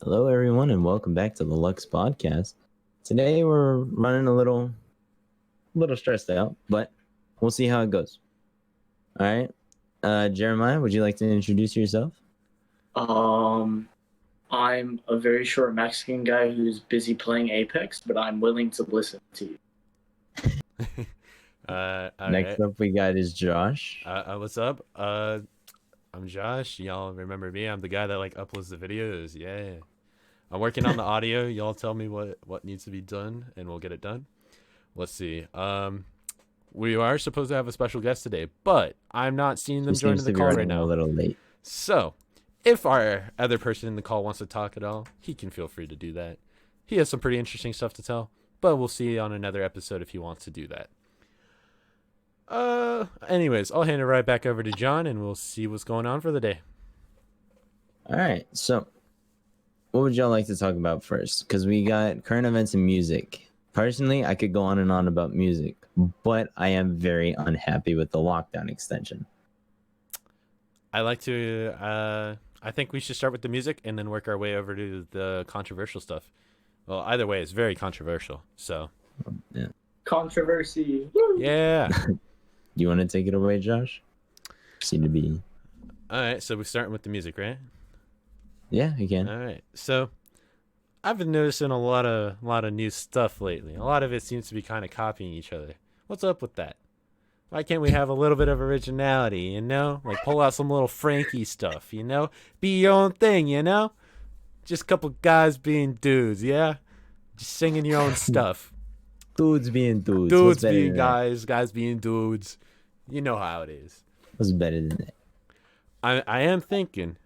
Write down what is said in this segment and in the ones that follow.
Hello, everyone, and welcome back to the Lux Podcast. Today we're running a little stressed out, but we'll see how it goes. All right, Jeremiah, would you like to introduce yourself? Um, I'm a very short Mexican guy who's busy playing Apex, but I'm willing to listen to you. All Next right. up, we got is Josh. What's up? I'm Josh. Y'all remember me? I'm the guy that like uploads the videos. Yeah. I'm working on the audio. Y'all tell me what needs to be done, and we'll get it done. Let's see. We are supposed to have a special guest today, but I'm not seeing them He joining seems the to be call right running a now. little late. So, if our other person in the call wants to talk at all, he can feel free to do that. He has some pretty interesting stuff to tell, but we'll see on another episode if he wants to do that. Anyways, I'll hand it right back over to John and we'll see what's going on for the day. All right, so what would y'all like to talk about first? Because we got current events and music. Personally, I could go on and on about music, but I am very unhappy with the lockdown extension. I think we should start with the music and then work our way over to the controversial stuff. Well, either way, it's very controversial. So, Yeah. Controversy. yeah. Do you want to take it away, Josh? Seem to be. All right, so we're starting with the music, right? Yeah, you can. All right. So, I've been noticing a lot of new stuff lately. A lot of it seems to be kind of copying each other. What's up with that? Why can't we have a little bit of originality, you know? Like pull out some little Frankie stuff, you know? Be your own thing, you know? Just a couple guys being dudes, yeah? Just singing your own stuff. Dudes being dudes. What's Dudes better being than that? guys being dudes. You know how it is. What's better than that? I am thinking,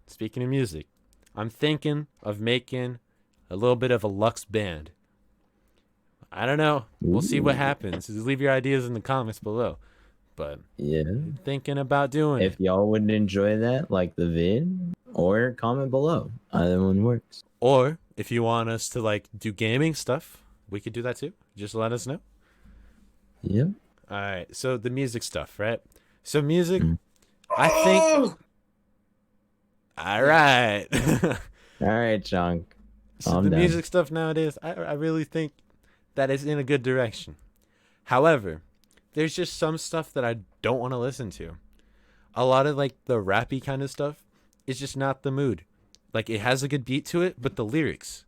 speaking of music, I'm thinking of making a little bit of a Lux band. I don't know. We'll see what Ooh. happens. Just leave your ideas in the comments below. But Yeah. thinking about doing If it. y'all would enjoy that, like the vid, or comment below. Either one works. Or if you want us to like do gaming stuff, we could do that too. Just let us know. Yep. All right. So the music stuff, right? So music, Mm. I think. Oh! All right. All right, Chunk. So Calm the down. music stuff nowadays, I really think that is in a good direction. However, there's just some stuff that I don't want to listen to. A lot of like the rappy kind of stuff is just not the mood. Like it has a good beat to it, but the lyrics.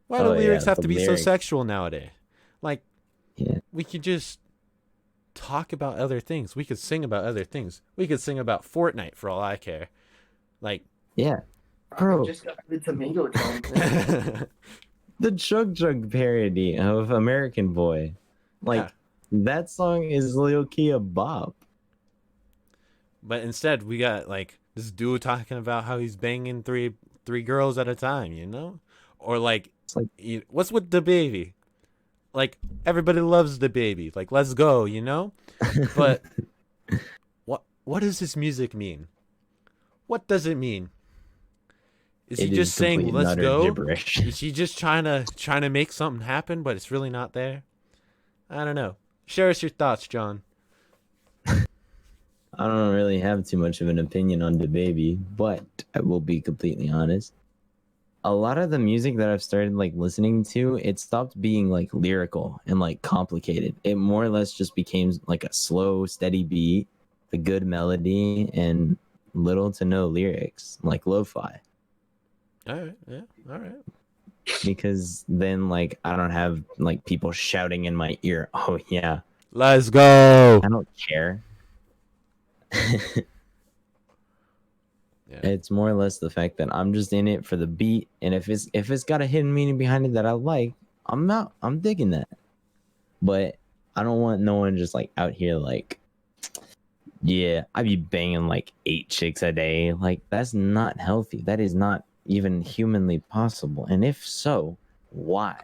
Why do Oh yeah, lyrics have the to be so lyrics. sexual nowadays? Like Yeah. we could just talk about other things. We could sing about other things. We could sing about Fortnite for all I care. Like Yeah. I Bro, just got the tomato drum. the Chug Jug parody of American Boy. Like, yeah. that song is Lil Key a bop. But instead we got like this dude talking about how he's banging three girls at a time, you know? Or like It's like, what's with the baby? Like everybody loves the baby. Like let's go, you know? But what does this music mean? What does it mean? Is he it just is saying complete and let's utter go? gibberish. Is he just trying to make something happen, but it's really not there? I don't know. Share us your thoughts, John. I don't really have too much of an opinion on the baby, but I will be completely honest. A lot of the music that I've started like listening to, it stopped being like lyrical and like complicated. It more or less just became like a slow, steady beat, a good melody, and little to no lyrics, like lo-fi. All right, yeah, all right. Because then like I don't have like people shouting in my ear, "Oh yeah." Let's go. I don't care. Yeah. It's more or less the fact that I'm just in it for the beat, and if it's got a hidden meaning behind it that I like, I'm digging that. But I don't want no one just like out here like, yeah, I be banging like 8 chicks a day. Like that's not healthy. That is not even humanly possible. And if so, why?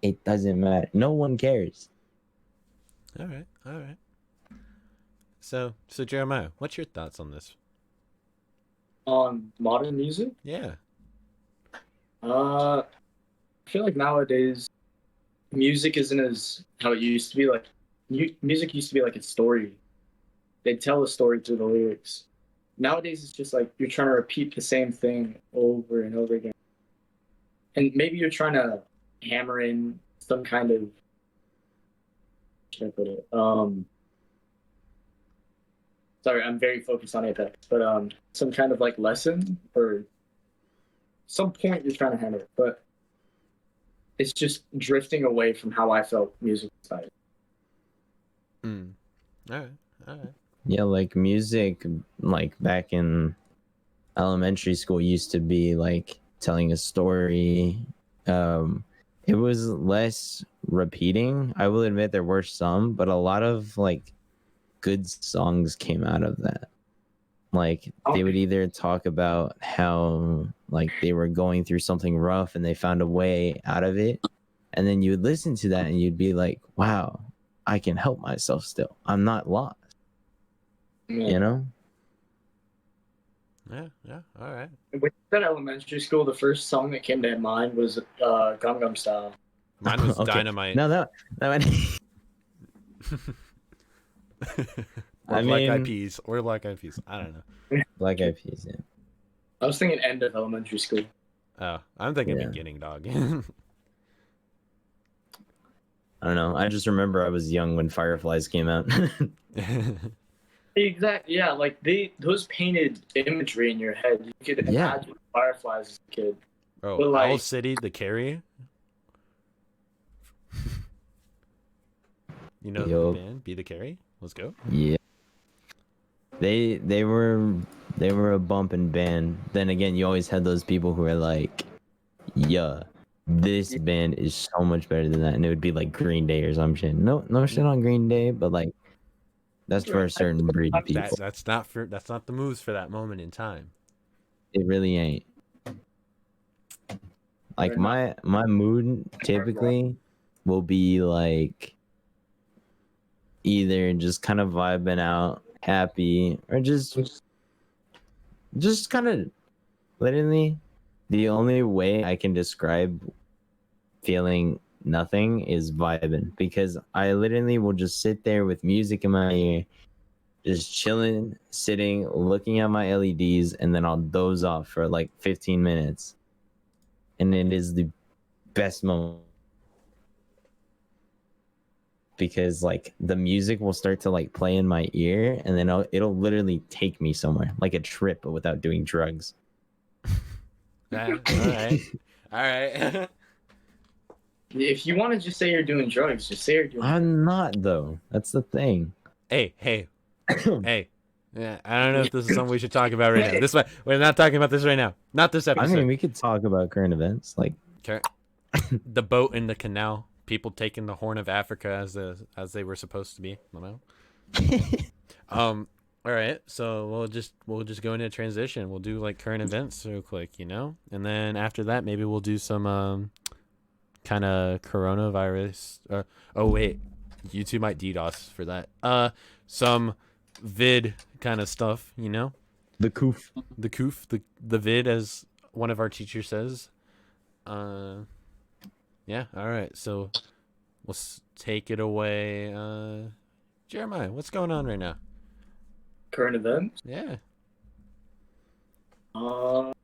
It doesn't matter. No one cares. All right, all right. So Jeremiah, what's your thoughts on this? On modern music, Yeah. I feel like nowadays music isn't as how it used to be. Like music used to be like a story. They tell a story through the lyrics. nowadays it's just like you're trying to repeat the same thing over and over again, and maybe you're trying to hammer in some kind of, should I put it? Sorry, I'm very focused on Apex, but some kind of like lesson or some point you're trying to hammer it, but it's just drifting away from how I felt music started. All right. Yeah, like music, like back in elementary school, used to be like telling a story. It was less repeating. I will admit there were some, but a lot of like good songs came out of that. Like they would either talk about how like they were going through something rough and they found a way out of it, and then you would listen to that and you'd be like, wow, I can help myself still. I'm not lost. You know? Yeah, all right. When you said elementary school, the first song that came to mind was Gangnam Style. Mine was Okay. Dynamite. No, that Or Black Eyed Peas. I don't know. Black Eyed Peas, yeah. I was thinking end of elementary school. Oh, I'm thinking beginning, dog. I don't know. I just remember I was young when Fireflies came out. Exactly. Yeah, like those painted imagery in your head. You could imagine Fireflies as a kid. Bro, But, like- Owl City, the Carry. You know the band, Be the Carry? Let's go. Yeah. They were a bumping band. Then again, you always had those people who are like, yeah, this band is so much better than that, and it would be like Green Day or some shit. No shit on Green Day, but like that's for a certain breed of people. That's not the moves for that moment in time. It really ain't. Like my mood typically will be like either just kind of vibing out, happy, or just kind of literally the only way I can describe feeling nothing is vibing, because I literally will just sit there with music in my ear, just chilling, sitting, looking at my LEDs, and then I'll doze off for like 15 minutes. And it is the best moment, because like the music will start to like play in my ear, and then it'll literally take me somewhere, like a trip, but without doing drugs. All right. If you want to just say you're doing drugs, just say you're doing drugs. I'm not, though. That's the thing. Hey. Yeah, I don't know if this is something we should talk about right now. We're not talking about this right now. Not this episode. I mean, we could talk about current events, like the boat in the canal, people taking the Horn of Africa as they were supposed to be. I don't know. All right, so we'll just go into a transition. We'll do like current events real quick, and then after that, maybe we'll do some kind of coronavirus. Oh wait, YouTube might DDoS for that. Some vid kind of stuff, the coof, the vid, as one of our teachers says. Yeah. All right, so we'll take it away. Jeremiah, what's going on right now? Current events? Yeah. Like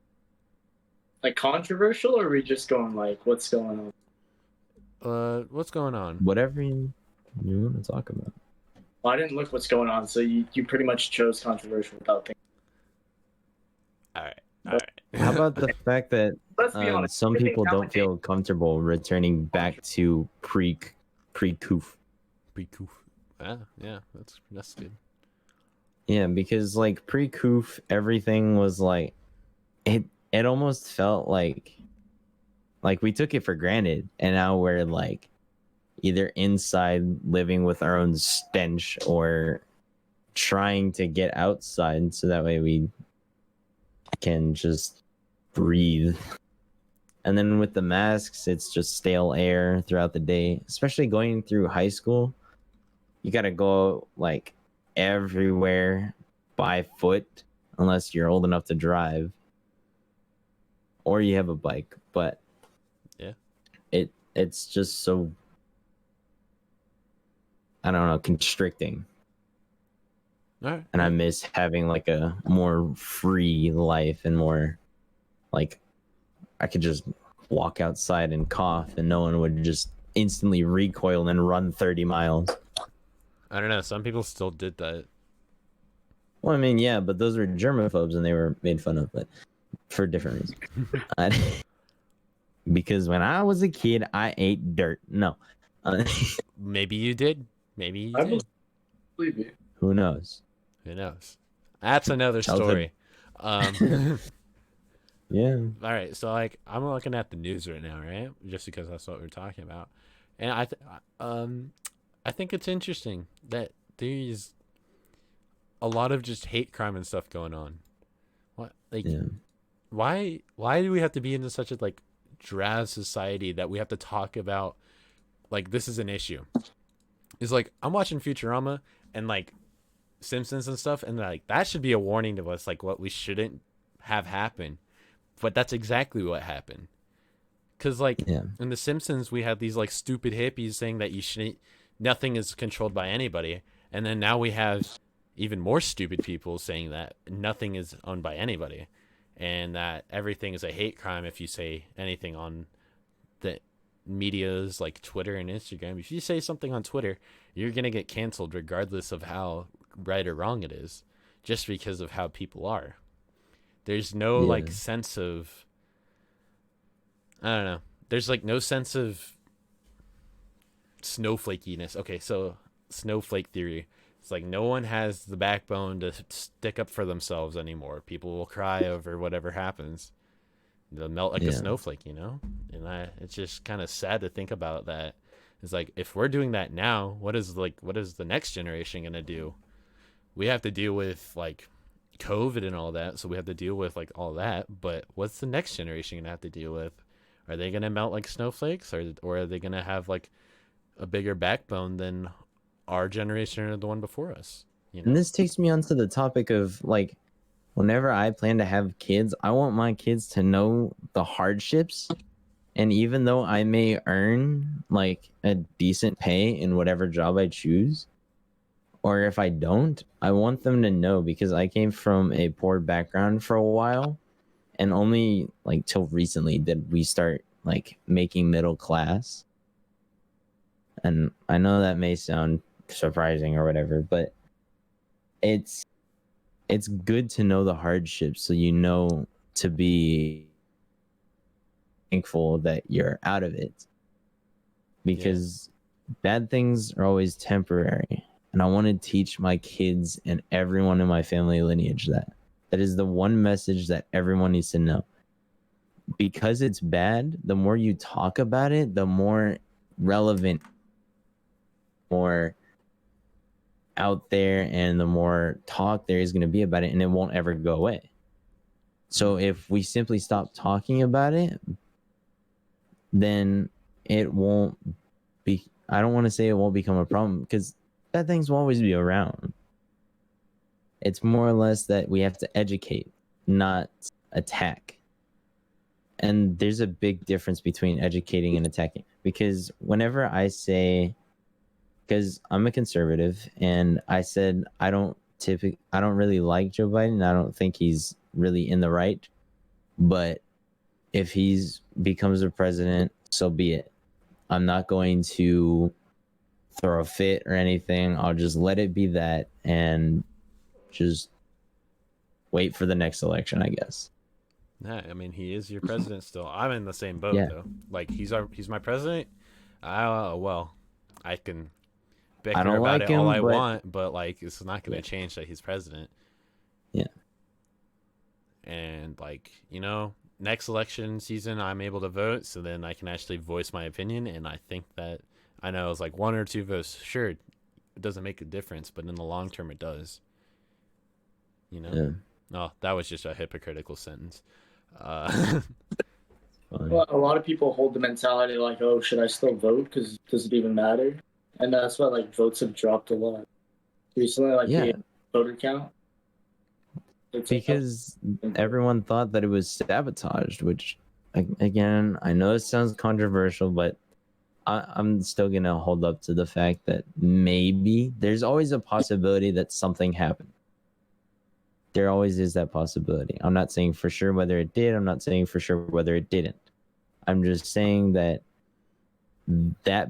controversial, or are we just going like, what's going on? What's going on? Whatever you want to talk about. Well, I didn't look what's going on, so you pretty much chose controversial without thinking. All right. How about the fact that Let's be honest, some people don't nowadays- feel comfortable returning back to pre-coof? Pre-coof. Yeah, that's good. Yeah, because like pre-coof, everything was like it almost felt like we took it for granted, and now we're like either inside living with our own stench or trying to get outside so that way we can just breathe. And then with the masks, it's just stale air throughout the day, especially going through high school. You got to go like everywhere by foot unless you're old enough to drive or you have a bike, but yeah, it's just so, I don't know, constricting. All right. and I miss having like a more free life and more like I could just walk outside and cough and no one would just instantly recoil and run 30 miles. I don't know. Some people still did that. Well, I mean, yeah, but those were germaphobes and they were made fun of, but for different reasons. Because when I was a kid, I ate dirt. No. Maybe you did. Maybe you I did. believe you. Who knows? Who knows? That's another Childhood. story. Yeah. All right, so like I'm looking at the news right now, right? Just because that's what we're talking about, and I think it's interesting that there's a lot of just hate crime and stuff going on. What like Yeah. why do we have to be in such a like drab society that we have to talk about like this is an issue? It's like I'm watching Futurama and like Simpsons and stuff, and like that should be a warning to us, like what we shouldn't have happen. But that's exactly what happened. Cause like Yeah. in The Simpsons, we had these like stupid hippies saying that you shouldn't, nothing is controlled by anybody, and then now we have even more stupid people saying that nothing is owned by anybody, and that everything is a hate crime if you say anything on the medias like Twitter and Instagram. If you say something on Twitter, you're gonna get canceled regardless of how right or wrong it is, just because of how people are. There's no like sense of, I don't know. There's like no sense of snowflakiness. Okay, so snowflake theory. It's like no one has the backbone to stick up for themselves anymore. People will cry over whatever happens. They'll melt like a snowflake, you know? And it's just kind of sad to think about that. It's like if we're doing that now, what is the next generation going to do? We have to deal with like COVID and all that, so we have to deal with like all that, but what's the next generation gonna have to deal with? Are they gonna melt like snowflakes, or are they gonna have like a bigger backbone than our generation or the one before us, you know? And this takes me onto the topic of like whenever I plan to have kids, I want my kids to know the hardships, and even though I may earn like a decent pay in whatever job I choose, or if I don't, I want them to know, because I came from a poor background for a while, and only like till recently did we start like making middle class. And I know that may sound surprising or whatever, but it's good to know the hardships so you know to be thankful that you're out of it, because bad things are always temporary. And I want to teach my kids and everyone in my family lineage that. That is the one message that everyone needs to know. Because it's bad, the more you talk about it, the more relevant, more out there, and the more talk there is going to be about it, and it won't ever go away. So if we simply stop talking about it, then it won't be, I don't want to say it won't become a problem, because bad things will always be around. It's more or less that we have to educate, not attack. And there's a big difference between educating and attacking. Because whenever I say, because I'm a conservative, and I said I don't really like Joe Biden. I don't think he's really in the right. But if he's becomes a president, so be it. I'm not going to throw a fit or anything. I'll just let it be that and just wait for the next election, I guess. Nah, I mean, he is your president still. I'm in the same boat though. Like he's my president. Well, I can bicker about it all I want, but like it's not going to change that he's president. Yeah. And like, you know, next election season I'm able to vote, so then I can actually voice my opinion, and I think that I know it's like 1 or 2 votes. Sure, it doesn't make a difference, but in the long term it does. You know? Yeah. Oh, that was just a hypocritical sentence. Well, a lot of people hold the mentality like, oh, should I still vote? Because does it even matter? And that's why like votes have dropped a lot recently. Like the voter count. Because everyone thought that it was sabotaged, which, again, I know it sounds controversial, but I'm still gonna hold up to the fact that maybe there's always a possibility that something happened. there always is that possibility. I'm not saying for sure whether it did. I'm not saying for sure whether it didn't. I'm just saying that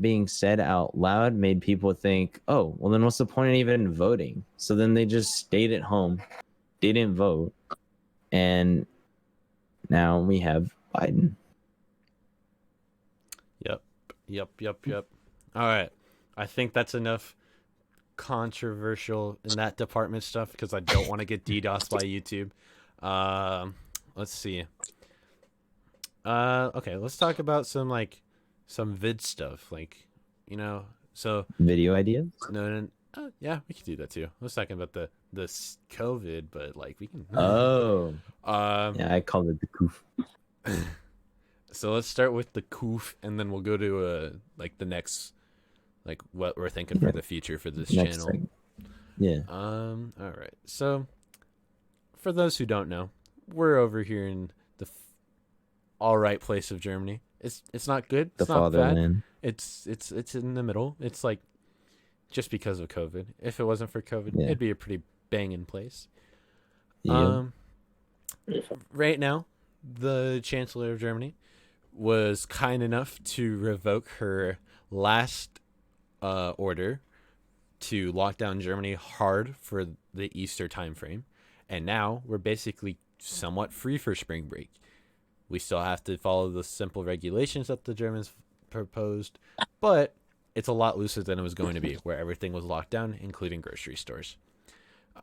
being said out loud made people think, oh, well, then what's the point of even voting? So then they just stayed at home, didn't vote, and now we have Biden. Yep. All right. I think that's enough controversial in that department stuff because I don't want to get DDoS by YouTube. Let's see. Okay, let's talk about some vid stuff, so Video ideas? no, yeah, we could do that too. I was talking about the COVID, but we can. Oh, yeah, I called it the coof. So let's start with the coof, and then we'll go to the next, what we're thinking for the future for this Next channel. segment. Yeah. All right. So, for those who don't know, we're over here in the all right place of Germany. It's not good. The It's not bad. fatherland. It's in the middle. It's just because of COVID. If it wasn't for COVID, Yeah. it'd be a pretty banging place. Yeah. Right now, the Chancellor of Germany was kind enough to revoke her last order to lock down Germany hard for the Easter time frame, and now we're basically somewhat free for spring break. We still have to follow the simple regulations that the Germans proposed, but it's a lot looser than it was going to be, where everything was locked down, including grocery stores.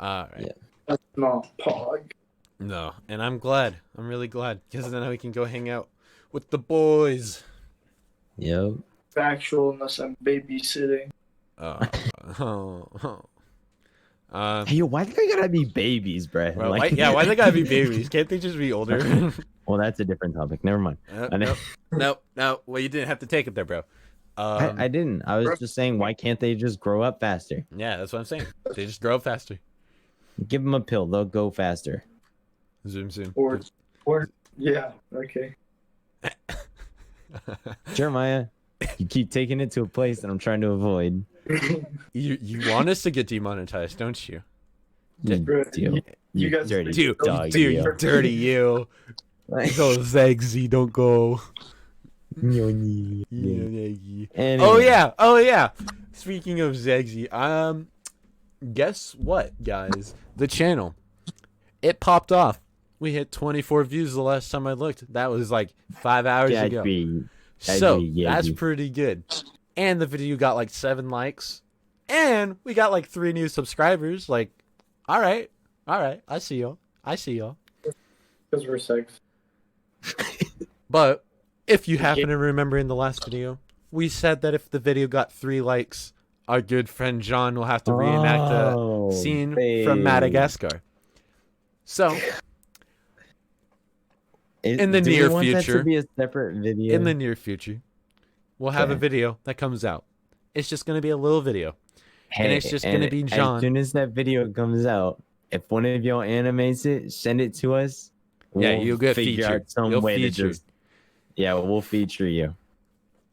All right. Yeah. That's not pog. No, and I'm glad. I'm really glad, because then we can go hang out with the boys. Yep. Factual unless I'm babysitting. Hey, why do they gotta be babies, bruh? Well, why they gotta be babies? Can't they just be older? Well, that's a different topic. Never mind. No. Well, you didn't have to take it there, bro. I didn't. I was just saying, why can't they just grow up faster? Yeah, that's what I'm saying. They just grow up faster. Give them a pill. They'll go faster. Zoom. Or yeah, okay. Jeremiah, you keep taking it to a place that I'm trying to avoid. You want us to get demonetized, don't you? You guys- dirty Dude, dog. you dirty you. Go Zagsy, don't go. Anyway. Oh yeah. Speaking of Zagsy, guess what, guys? The channel, it popped off. We hit 24 views the last time I looked. That was 5 hours ago. So that's pretty good. And the video got 7 likes, and we got 3 new subscribers. All right, I see y'all. Because we're sex. But if you happen to remember in the last video, we said that if the video got 3 likes, our good friend John will have to reenact a scene from Madagascar. So, in the near future, that to be a separate video? in the near future, we'll have a video that comes out. It's just going to be a little video. And it's just going to be John. As soon as that video comes out, if one of y'all animates it, send it to us. Yeah, you'll get figure featured. out some You'll way feature. to just. Yeah, we'll feature you.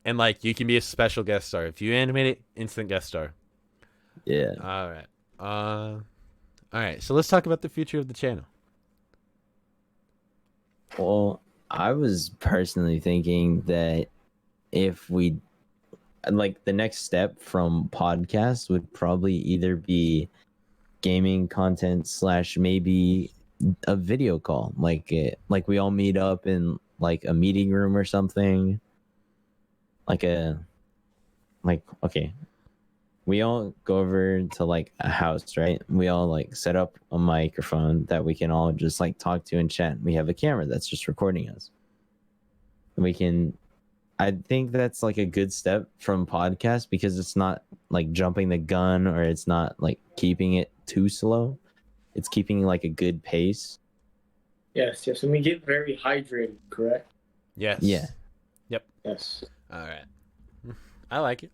And you can be a special guest star. If you animate it, instant guest star. Yeah. All right. All right. So let's talk about the future of the channel. Well, I was personally thinking that if we the next step from podcast would probably either be gaming content / maybe a video call, we all meet up in a meeting room or something, okay, we all go over to a house, right? We all set up a microphone that we can all just talk to and chat. We have a camera that's just recording us. We can, I think that's a good step from podcast, because it's not jumping the gun, or it's not keeping it too slow. It's keeping a good pace. Yes, and we get very hydrated, correct? Yes. Yeah. Yes. All right. I like it.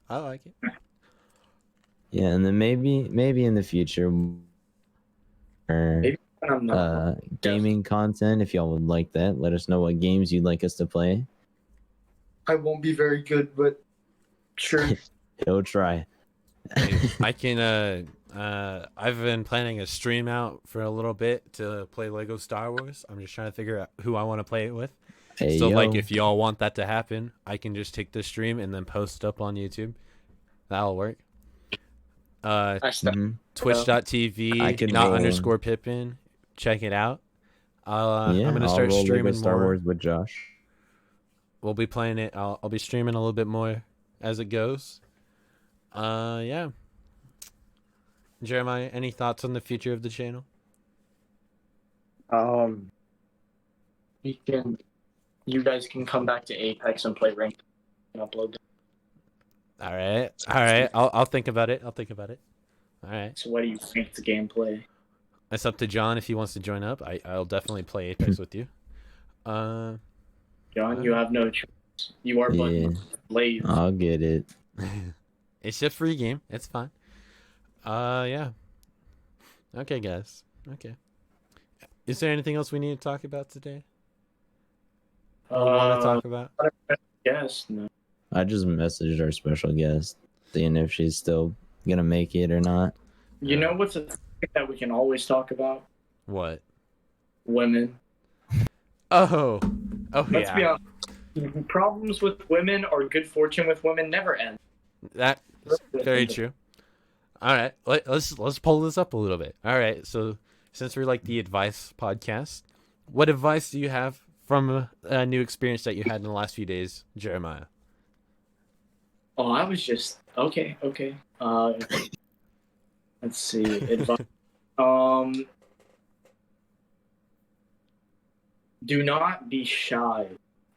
Yeah, and then maybe in the future, Maybe I'm not. gaming content, if y'all would like that, let us know what games you'd like us to play. I won't be very good, but sure. He'll try. I can I've been planning a stream out for a little bit to play Lego Star Wars. I'm just trying to figure out who I want to play it with. Hey, So, yo. like, if y'all want that to happen, I can just take the stream and then post up on YouTube. That'll work. Mhm. Twitch.tv, I can not roll. underscore Pippin. Check it out. Yeah, I'm going to I'll start roll Lego streaming Star more. Wars with Josh. We'll be playing it. I'll be streaming a little bit more as it goes. Yeah. Jeremiah, any thoughts on the future of the channel? You guys can come back to Apex and play ranked and upload them. All right. I'll think about it. All right. So what do you think the gameplay? It's up to John if he wants to join up. I'll definitely play Apex with you. John, you have no choice. You are Yeah. but slaves. I'll get it. It's a free game. It's fine. Yeah. Okay, guys. Okay. Is there anything else we need to talk about today? Want to talk about? Yes. No. I just messaged our special guest, seeing if she's still gonna make it or not. You know what's a thing that we can always talk about? What? Women. Oh, Let's be yeah. honest. Problems with women or good fortune with women never end. That's very true. All right, let's pull this up a little bit. All right, so since we're like the advice podcast, what advice do you have from a new experience that you had in the last few days, Jeremiah? Oh, I was just okay. Let's see. Advice. Do not be shy.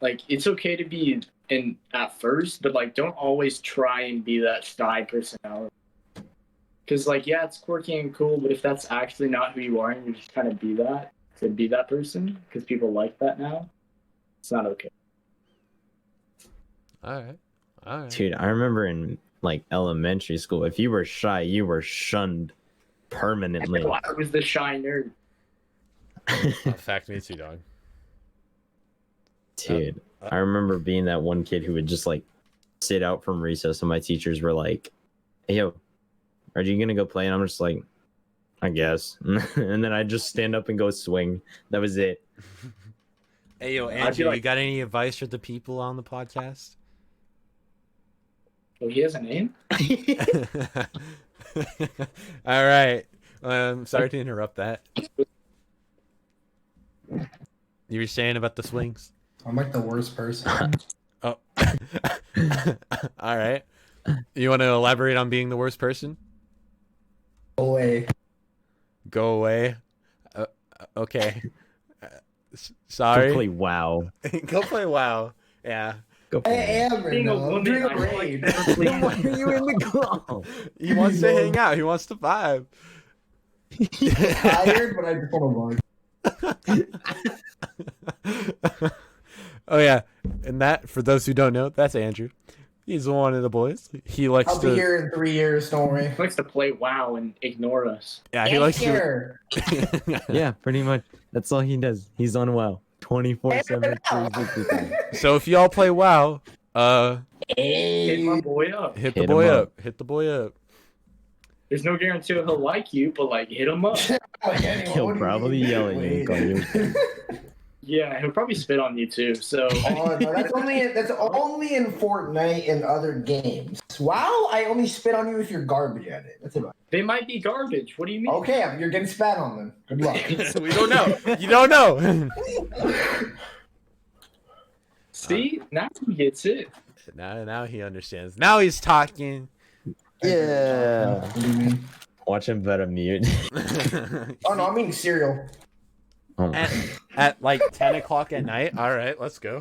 Like, it's okay to be in at first, but like, don't always try and be that shy personality. Because like, yeah, it's quirky and cool, but if that's actually not who you are, and you just kind of be that to be that person, because people like that now, it's not okay. All right. Dude, I remember in like elementary school, if you were shy, you were shunned permanently. I was the shy nerd. Fact, me too, dog. Dude, I remember being that one kid who would just like sit out from recess, and my teachers were like, "Hey, yo, are you gonna go play?" And I'm just like, "I guess." And then I just stand up and go swing. That was it. Hey, yo, I Andrew, feel like- you got any advice for the people on the podcast? Oh, he has a name? All right. Sorry to interrupt that. You were saying about the swings? I'm like the worst person. Oh. All right. You want to elaborate on being the worst person? Go away. Go away. Okay. Sorry. Sorry. Play WoW. Go play WoW. Yeah. Go I play. am right Being a now. I'm woman, doing I a feel like raid. never please- Why are you in the call? He wants to hang out. He wants to vibe. Tired, but I just want to vlog. Oh yeah, and that, for those who don't know, that's Andrew. He's one of the boys. He likes I'll be to. here in 3 years. Don't worry. He likes to play WoW and ignore us. Yeah, he likes to. Here. Yeah, pretty much. That's all he does. He's on WoW 24/7, 365. So if y'all play WoW, Hit my boy up. hit the Hit boy him up. up. Hit the boy up. There's no guarantee he'll like you, but like, hit him up. Like, anyway, He'll what do you probably mean? yell at you and call you. Yeah, he'll probably spit on you too. So Oh, no, that's only in Fortnite and other games. Wow, I only spit on you if you're garbage at it. That's about they might be garbage. What do you mean? Okay, you're getting spat on then. Good luck. We don't know. You don't know. See, now he gets it. Now he understands. Now he's talking. Yeah. What do you mean? Watch him better mute. Oh no, I'm eating cereal. Oh my at like 10 o'clock at night. All right, let's go.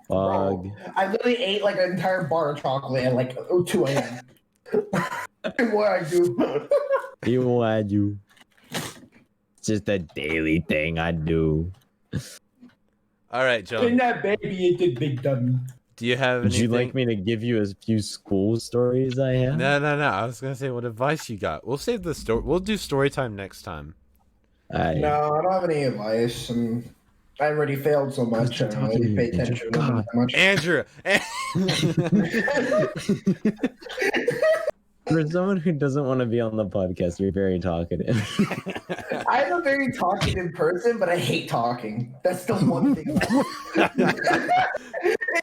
fog. I literally ate like an entire bar of chocolate at like 2 a.m. What I do? You. It's just a daily thing I do. All right, In John. that baby, it did big dummy. Do you have Would you anything? like me to give you a few school stories I have? No. I was gonna say, what advice you got? We'll save the story. We'll do story time next time. No, I don't have any advice. I already failed so much. I don't really pay attention to them that much. Andrew. For someone who doesn't want to be on the podcast, you're very talkative. I'm a very talkative person, but I hate talking. That's the one thing.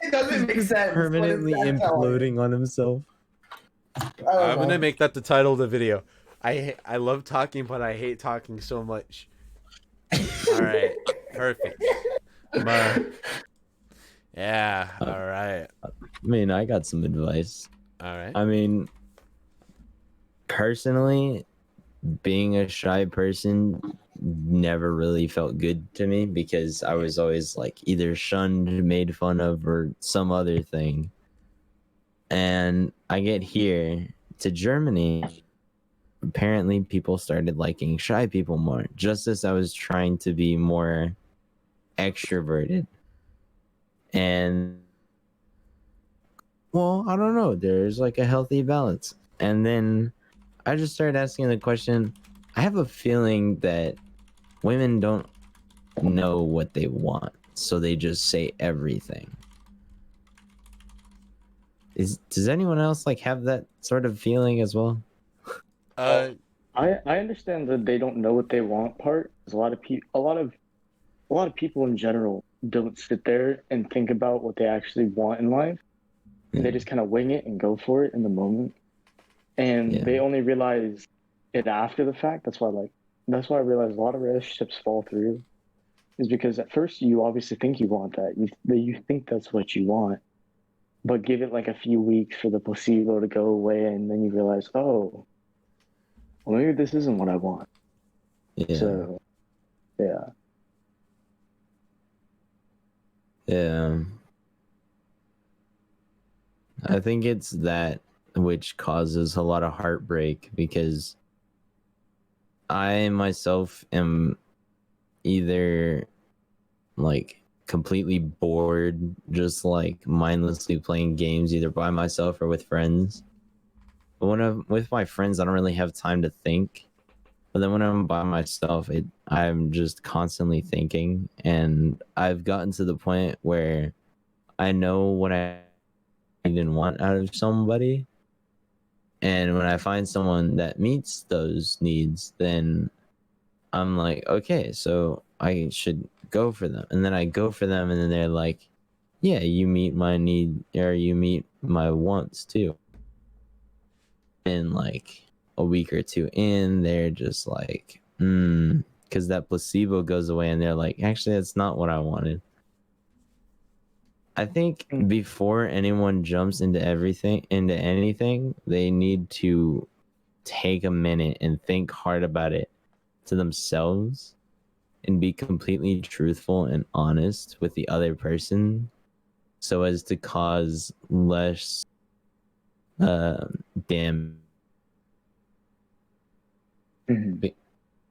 It doesn't make sense. Permanently but that's how I am. imploding on himself. I don't I'm know. gonna make that the title of the video. I love talking, but I hate talking so much. All right, perfect. Yeah, all right, I mean, I got some advice. all right. I mean, personally, being a shy person never really felt good to me because I was always like either shunned, made fun of, or some other thing. And I get here to Germany. Apparently, people started liking shy people more, just as I was trying to be more extroverted. And well, I don't know. There's like a healthy balance. And then I just started asking the question. I have a feeling that women don't know what they want, so they just say everything. Does anyone else like have that sort of feeling as well? I understand that they don't know what they want part. Because a lot of people in general don't sit there and think about what they actually want in life. They just kind of wing it and go for it in the moment, and Yeah. they only realize it after the fact. That's why I realize a lot of relationships fall through, is because at first you obviously think you want that. You think that's what you want, but give it like a few weeks for the placebo to go away, and then you realize, oh, well, maybe this isn't what I want. Yeah. So, yeah. Yeah. I think it's that which causes a lot of heartbreak because I myself am either like completely bored, just like mindlessly playing games either by myself or with friends. But when I'm with my friends, I don't really have time to think. But then when I'm by myself, I'm just constantly thinking, and I've gotten to the point where I know what I didn't want out of somebody, and when I find someone that meets those needs, then I'm like, okay, so I should go for them. And then I go for them, and then they're like, yeah, you meet my need, or you meet my wants too. And like a week or two in, they're just like, because that placebo goes away, and they're like, actually, that's not what I wanted. I think before anyone jumps into anything, they need to take a minute and think hard about it to themselves and be completely truthful and honest with the other person so as to cause less damage. Mm-hmm.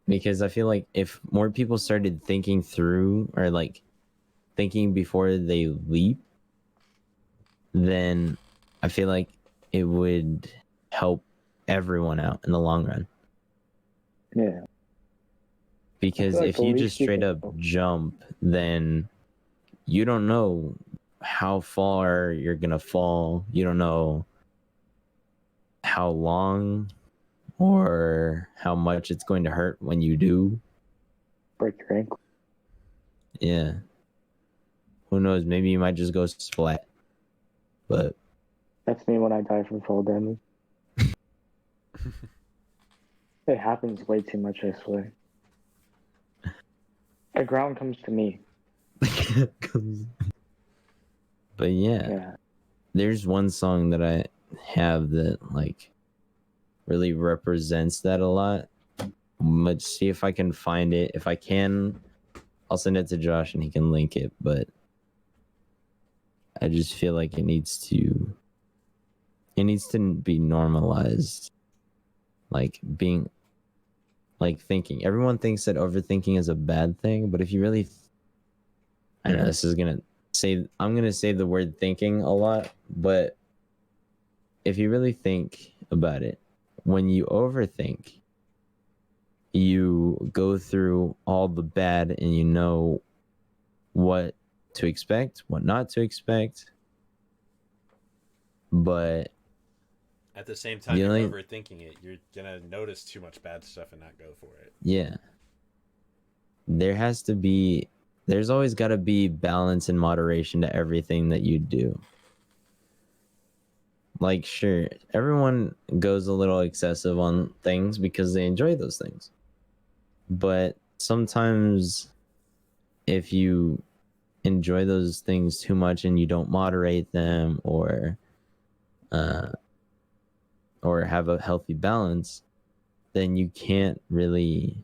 Because I feel like if more people started thinking through or like thinking before they leap, then I feel like it would help everyone out in the long run. Yeah. Because like if the you least just straight up jump, then you don't know how far you're gonna fall. You don't know how long or how much it's going to hurt when you do. Break your ankle. Yeah. Who knows? Maybe you might just go splat. But That's me when I die from fall damage. It happens way too much, I swear. The ground comes to me. but Yeah. there's one song that I have that like really represents that a lot. Let's see if I can find it. If I can, I'll send it to Josh and he can link it, but I just feel like it needs to be normalized. Like being like thinking. Everyone thinks that overthinking is a bad thing, but if you really I know this is I'm gonna say the word thinking a lot, but if you really think about it, when you overthink, you go through all the bad and you know what to expect, what not to expect. But At the same time, The you're only- overthinking it. You're gonna notice too much bad stuff and not go for it. Yeah. There's always got to be balance and moderation to everything that you do. Like, sure, everyone goes a little excessive on things because they enjoy those things. But sometimes if you enjoy those things too much and you don't moderate them or have a healthy balance, then you can't really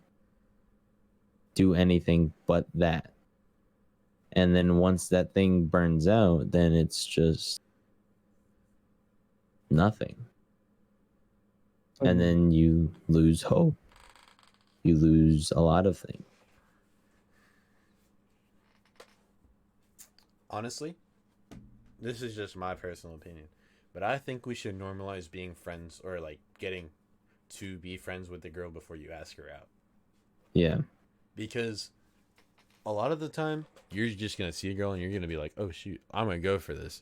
do anything but that. And then once that thing burns out, then it's just nothing. And then you lose hope. You lose a lot of things. Honestly, this is just my personal opinion, but I think we should normalize being friends or like getting to be friends with the girl before you ask her out. Yeah. Because a lot of the time, you're just going to see a girl and you're going to be like, oh, shoot, I'm going to go for this.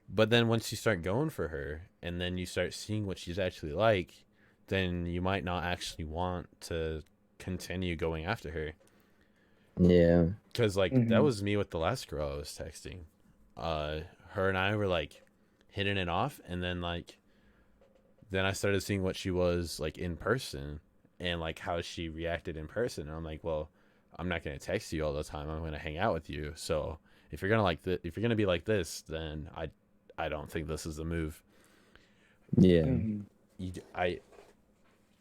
But then once you start going for her and then you start seeing what she's actually like, then you might not actually want to continue going after her. Yeah. Because, like, that was me with the last girl I was texting. Her and I were, like, hitting it off. And then, like, then I started seeing what she was, like, in person. And, like, how she reacted in person. And I'm like, well, I'm not going to text you all the time. I'm going to hang out with you. So if you're going to if you're going to be like this, then I don't think this is the move. Yeah.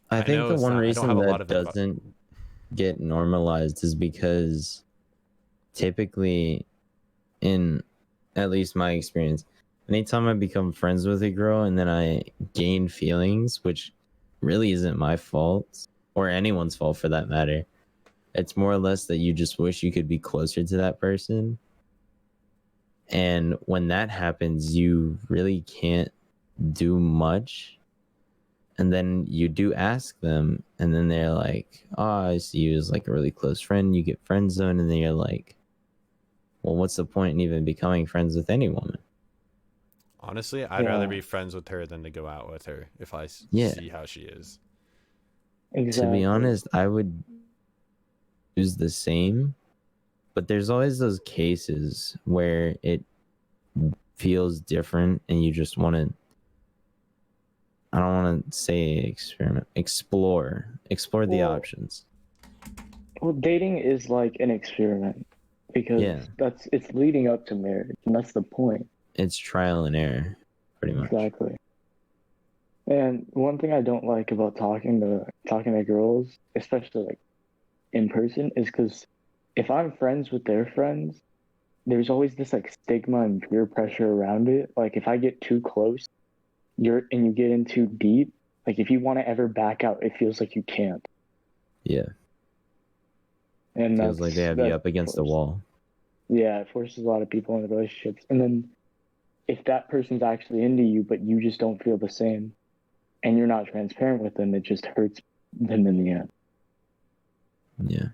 I think know the it's one not- I don't reason have a lot that of doesn't get normalized is because typically, in at least my experience, anytime I become friends with a girl and then I gain feelings, which really isn't my fault or anyone's fault for that matter, it's more or less that you just wish you could be closer to that person. And when that happens, you really can't do much. And then you do ask them, and then they're like, oh, I see you as like a really close friend. You get friend zoned, and then you're like, well, what's the point in even becoming friends with any woman? Honestly, I'd rather be friends with her than to go out with her if I see how she is. To be honest, I would use the same, but there's always those cases where it feels different and you just want to, I don't want to say explore the options. Well, dating is like an experiment because it's leading up to marriage, and that's the point. It's trial and error, pretty much. Exactly. And one thing I don't like about talking to girls, especially like in person, is because if I'm friends with their friends, there's always this like stigma and peer pressure around it. Like if I get too close, you get in too deep, like if you want to ever back out, it feels like you can't. Yeah. And feels like they have you up against the wall. Yeah, it forces a lot of people into relationships. And then if that person's actually into you, but you just don't feel the same, and you're not transparent with them, it just hurts them in the end. Yeah.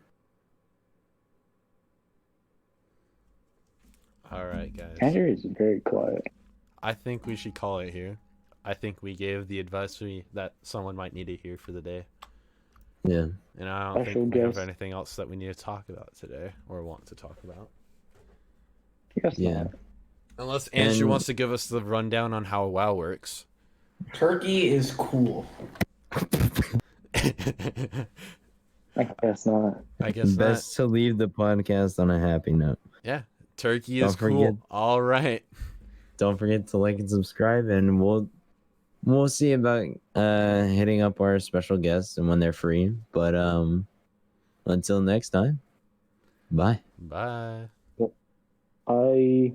All right, guys. Andrew is very quiet. I think we should call it here. I think we gave the advice that someone might need to hear for the day. Yeah. And I don't think we have anything else that we need to talk about today or want to talk about. Yes, not. Unless Andrew wants to give us the rundown on how WoW works. Turkey is cool. I guess not. I guess best to leave the podcast on a happy note. Yeah. Turkey is cool. All right. Don't forget to like and subscribe, and we'll see about hitting up our special guests and when they're free. But until next time, bye. Bye. I